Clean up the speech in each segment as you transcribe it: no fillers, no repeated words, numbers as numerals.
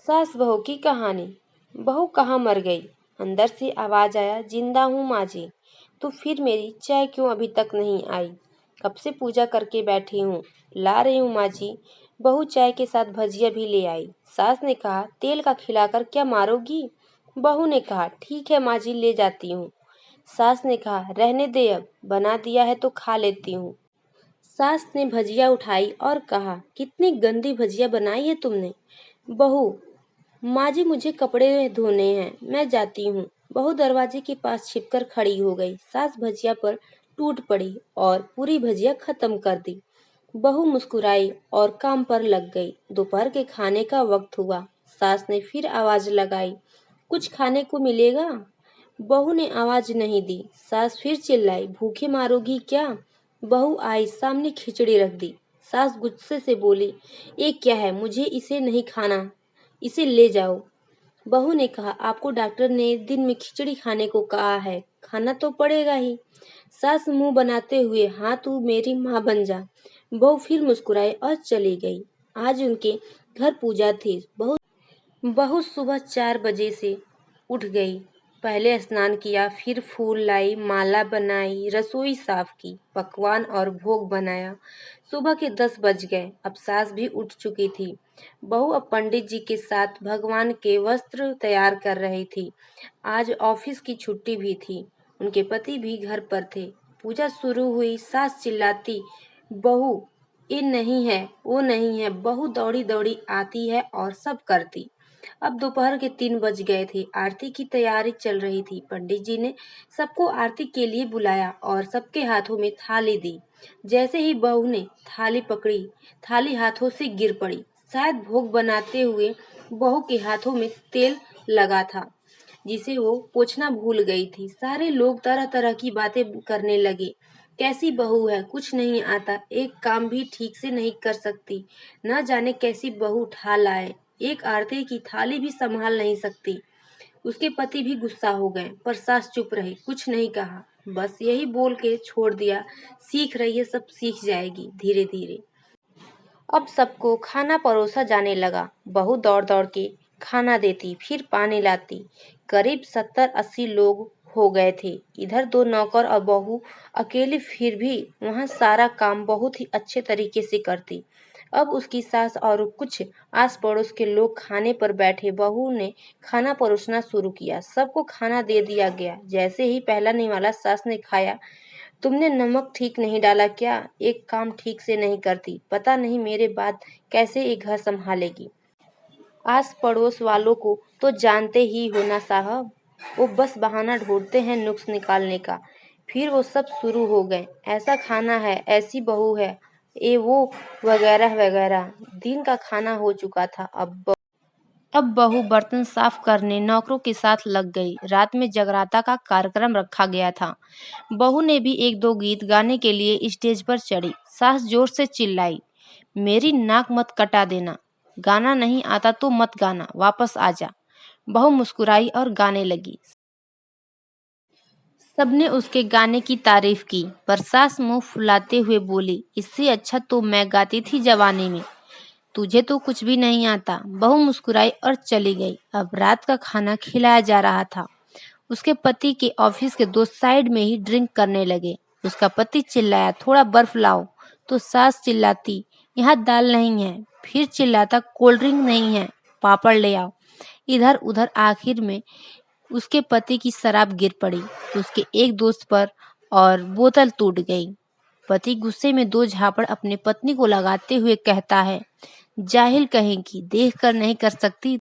सास बहू की कहानी। बहू कहाँ मर गई? अंदर से आवाज आया, जिंदा हूँ माँ जी। तो फिर मेरी चाय क्यों अभी तक नहीं आई? कब से पूजा करके बैठी हूँ, ला रही हूँ माँ जी। बहू चाय के साथ भजिया भी ले आई। सास ने कहा, तेल का खिलाकर क्या मारोगी? बहू ने कहा, ठीक है माँ जी, ले जाती हूँ। सास ने कहा, रहने दे, अब बना दिया है तो खा लेती हूँ। सास ने भजिया उठाई और कहा, कितनी गंदी भजिया बनाई है तुमने। बहू, माँ जी मुझे कपड़े धोने हैं, मैं जाती हूँ। बहू दरवाजे के पास छिपकर खड़ी हो गई। सास भजिया पर टूट पड़ी और पूरी भजिया खत्म कर दी। बहू मुस्कुराई और काम पर लग गई। दोपहर के खाने का वक्त हुआ। सास ने फिर आवाज लगाई, कुछ खाने को मिलेगा? बहू ने आवाज नहीं दी। सास फिर चिल्लाई, भूखे मारोगी क्या? बहू आई, सामने खिचड़ी रख दी। सास गुस्से से बोली, ये क्या है? मुझे इसे नहीं खाना, इसे ले जाओ। बहू ने कहा, आपको डॉक्टर ने दिन में खिचड़ी खाने को कहा है, खाना तो पड़ेगा ही। सास मुंह बनाते हुए, हाँ तू मेरी माँ बन जा। बहू फिर मुस्कुराई और चली गई। आज उनके घर पूजा थी। बहू सुबह 4 बजे से उठ गई। पहले स्नान किया, फिर फूल लाई, माला बनाई, रसोई साफ की, पकवान और भोग बनाया। सुबह के 10 बज गए। अब सास भी उठ चुकी थी। बहू अब पंडित जी के साथ भगवान के वस्त्र तैयार कर रही थी। आज ऑफिस की छुट्टी भी थी। उनके पति भी घर पर थे। पूजा शुरू हुई। सास चिल्लाती, बहू ये नहीं है, वो नहीं है। बहू दौड़ी दौड़ी आती है और सब करती। अब दोपहर के 3 बज गए थे। आरती की तैयारी चल रही थी। पंडित जी ने सबको आरती के लिए बुलाया और सबके हाथों में थाली दी। जैसे ही बहू ने थाली पकड़ी, थाली हाथों से गिर पड़ी। शायद भोग बनाते हुए बहू के हाथों में तेल लगा था, जिसे वो पोंछना भूल गई थी। सारे लोग तरह तरह की बातें करने लगे। कैसी बहू है, कुछ नहीं आता, एक काम भी ठीक से नहीं कर सकती, न जाने कैसी बहू उठा लाए, एक आरती की थाली भी संभाल नहीं सकती। उसके पति भी गुस्सा हो गए, पर सास चुप रही, कुछ नहीं कहा, बस यही बोल के छोड़ दिया, सीख रही है, सब सीख जाएगी धीरे धीरे। अब सबको खाना परोसा जाने लगा। बहू दौड़ दौड़ के खाना देती, फिर पानी लाती। करीब 70-80 लोग हो गए थे। इधर 2 नौकर और बहू अकेली, फिर भी वहाँ सारा काम बहुत ही अच्छे तरीके से करती। अब उसकी सास और कुछ आस पड़ोस के लोग खाने पर बैठे। बहू ने खाना परोसना शुरू किया। सबको खाना दे दिया गया। जैसे ही पहला निवाला सास ने खाया, तुमने नमक ठीक नहीं डाला क्या? एक काम ठीक से नहीं करती, पता नहीं मेरे बाद कैसे एक घर संभालेगी। आस पड़ोस वालों को तो जानते ही हो ना साहब, वो बस बहाना ढूंढते हैं नुक्स निकालने का। फिर वो सब शुरू हो गए, ऐसा खाना है, ऐसी बहू है, ये वो वगैरह वगैरह। दिन का खाना हो चुका था। अब बहू बर्तन साफ करने नौकरों के साथ लग गई। रात में जगराता का कार्यक्रम रखा गया था। बहू ने भी 1-2 गीत गाने के लिए स्टेज पर चढ़ी। सास जोर से चिल्लाई, मेरी नाक मत कटा देना, गाना नहीं आता तो मत गाना, वापस आ जा। बहू मुस्कुराई और गाने लगी। सबने उसके गाने की तारीफ की, पर सास मुंह फुलाते हुए बोली, इससे अच्छा तो मैं गाती थी जवानी में, तुझे तो कुछ भी नहीं आता। बहू मुस्कुराई और चली गई। अब रात का खाना खिलाया जा रहा था। उसके पति के ऑफिस के दोस्त साइड में ही ड्रिंक करने लगे। उसका पति चिल्लाया, थोड़ा बर्फ लाओ, तो सास चिल्लाती, यहाँ दाल नहीं है। फिर चिल्लाता, कोल्ड ड्रिंक नहीं है, पापड़ ले आओ। इधर उधर आखिर में उसके पति की शराब गिर पड़ी, उसके एक दोस्त पर, और बोतल टूट गई। पति गुस्से में 2 झापड़ अपने पत्नी को लगाते हुए कहता है, जाहिल कहेगी, देख कर नहीं कर सकती,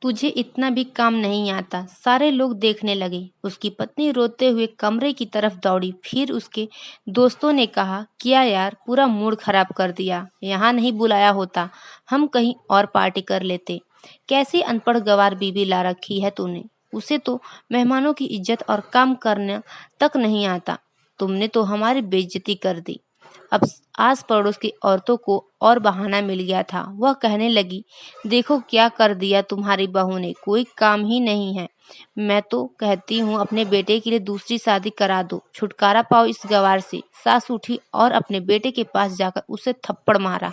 तुझे इतना भी काम नहीं आता। सारे लोग देखने लगे। उसकी पत्नी रोते हुए कमरे की तरफ दौड़ी। फिर उसके दोस्तों ने कहा, क्या यार, पूरा मूड खराब कर दिया, यहाँ नहीं बुलाया होता, हम कहीं और पार्टी कर लेते। कैसी अनपढ़ गंवार बीवी ला रखी है तूने, उसे तो मेहमानों की इज्जत और काम करना तक नहीं आता, तुमने तो हमारी बेइज्जती कर दी। अब आस पड़ोस की औरतों को और बहाना मिल गया था। वह कहने लगी, देखो क्या कर दिया तुम्हारी बहू ने, कोई काम ही नहीं है। मैं तो कहती हूँ अपने बेटे के लिए दूसरी शादी करा दो, छुटकारा पाओ इस गवार से। सास उठी और अपने बेटे के पास जाकर उसे थप्पड़ मारा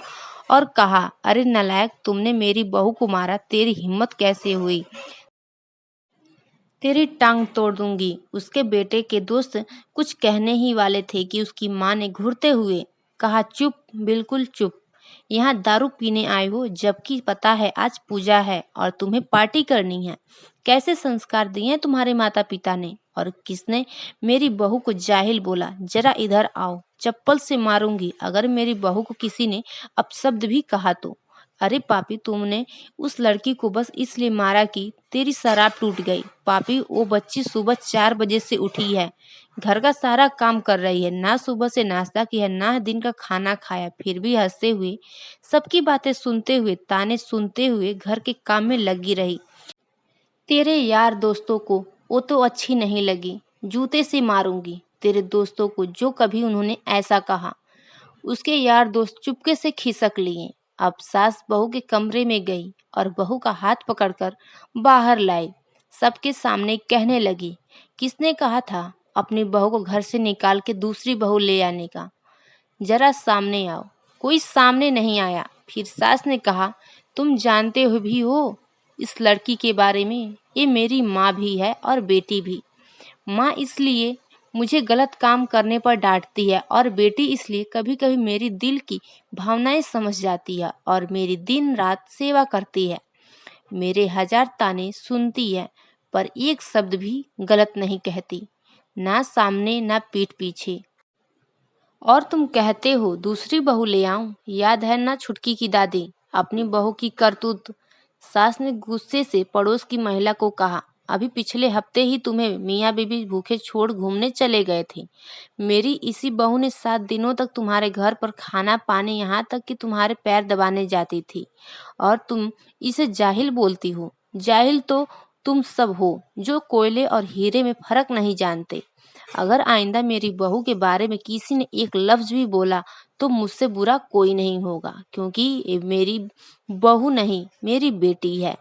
और कहा, अरे नालायक, तुमने मेरी बहू को मारा, तेरी हिम्मत कैसे हुई? तेरी टांग तोड़ दूंगी। उसके बेटे के दोस्त कुछ कहने ही वाले थे कि उसकी माँ ने घूरते हुए कहा, चुप, बिल्कुल चुप। यहाँ दारू पीने आए हो, जबकि पता है आज पूजा है और तुम्हें पार्टी करनी है। कैसे संस्कार दिए हैं तुम्हारे माता पिता ने? और किसने मेरी बहू को जाहिल बोला? जरा इधर आओ, चप्पल से मारूंगी अगर मेरी बहू को किसी ने अपशब्द भी कहा तो। अरे पापी, तुमने उस लड़की को बस इसलिए मारा कि तेरी शराब टूट गई। पापी, वो बच्ची सुबह 4 बजे से उठी है, घर का सारा काम कर रही है, ना सुबह से नाश्ता किया, ना दिन का खाना खाया, फिर भी हंसते हुए, सबकी बातें सुनते हुए, ताने सुनते हुए घर के काम में लगी रही। तेरे यार दोस्तों को वो तो अच्छी नहीं लगी, जूते से मारूंगी तेरे दोस्तों को जो कभी उन्होंने ऐसा कहा। उसके यार दोस्त चुपके से खिसक लिए। अब सास बहू के कमरे में गई और बहू का हाथ पकड़कर बाहर लाई। सबके सामने कहने लगी, किसने कहा था अपनी बहू को घर से निकाल के दूसरी बहू ले आने का? जरा सामने आओ। कोई सामने नहीं आया। फिर सास ने कहा, तुम जानते हो भी हो इस लड़की के बारे में? ये मेरी माँ भी है और बेटी भी। माँ इसलिए मुझे गलत काम करने पर डांटती है और बेटी इसलिए कभी कभी मेरी दिल की भावनाएं समझ जाती है और मेरी दिन रात सेवा करती है। मेरे 1000 ताने सुनती है पर एक शब्द भी गलत नहीं कहती, ना सामने ना पीठ पीछे। और तुम कहते हो दूसरी बहू ले आऊं? याद है ना छुटकी की दादी, अपनी बहू की करतूत? सास ने गुस्से से पड़ोस की महिला को कहा, अभी पिछले हफ्ते ही तुम्हें मियाँ बीबी भूखे छोड़ घूमने चले गए थे। मेरी इसी बहू ने 7 दिनों तक तुम्हारे घर पर खाना पानी, यहाँ तक कि तुम्हारे पैर दबाने जाती थी, और तुम इसे जाहिल बोलती हो। जाहिल तो तुम सब हो जो कोयले और हीरे में फर्क नहीं जानते। अगर आइंदा मेरी बहू के बारे में किसी ने एक लफ्ज भी बोला तो मुझसे बुरा कोई नहीं होगा, क्योंकि ये मेरी बहू नहीं, मेरी बेटी है।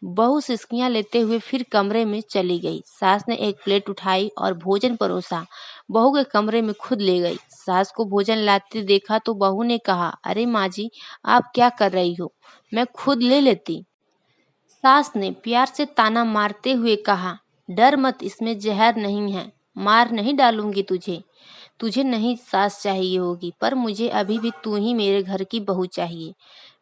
बहू सिसकियां लेते हुए फिर कमरे में चली गई। सास ने एक प्लेट उठाई और भोजन परोसा, बहू के कमरे में खुद ले गई। सास को भोजन लाते देखा तो बहू ने कहा, अरे माँ जी, आप क्या कर रही हो, मैं खुद ले लेती। सास ने प्यार से ताना मारते हुए कहा, डर मत, इसमें जहर नहीं है, मार नहीं डालूंगी तुझे। तुझे नहीं सास चाहिए होगी, पर मुझे अभी भी तू ही मेरे घर की बहू चाहिए।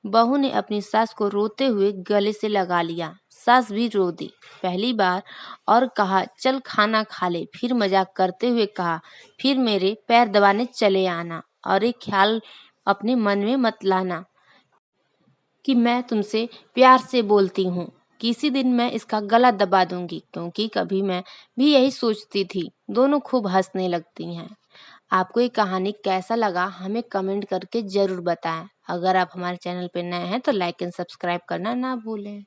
बहू ने अपनी सास को रोते हुए गले से लगा लिया। सास भी रो दी पहली बार और कहा, चल खाना खा ले। फिर मजाक करते हुए कहा, फिर मेरे पैर दबाने चले आना, और एक ख्याल अपने मन में मत लाना कि मैं तुमसे प्यार से बोलती हूँ। किसी दिन मैं इसका गला दबा दूंगी, क्योंकि कभी मैं भी यही सोचती थी। दोनों खूब हंसने लगती हैं। आपको ये कहानी कैसा लगा हमें कमेंट करके ज़रूर बताएं। अगर आप हमारे चैनल पर नए हैं तो लाइक एंड सब्सक्राइब करना ना भूलें।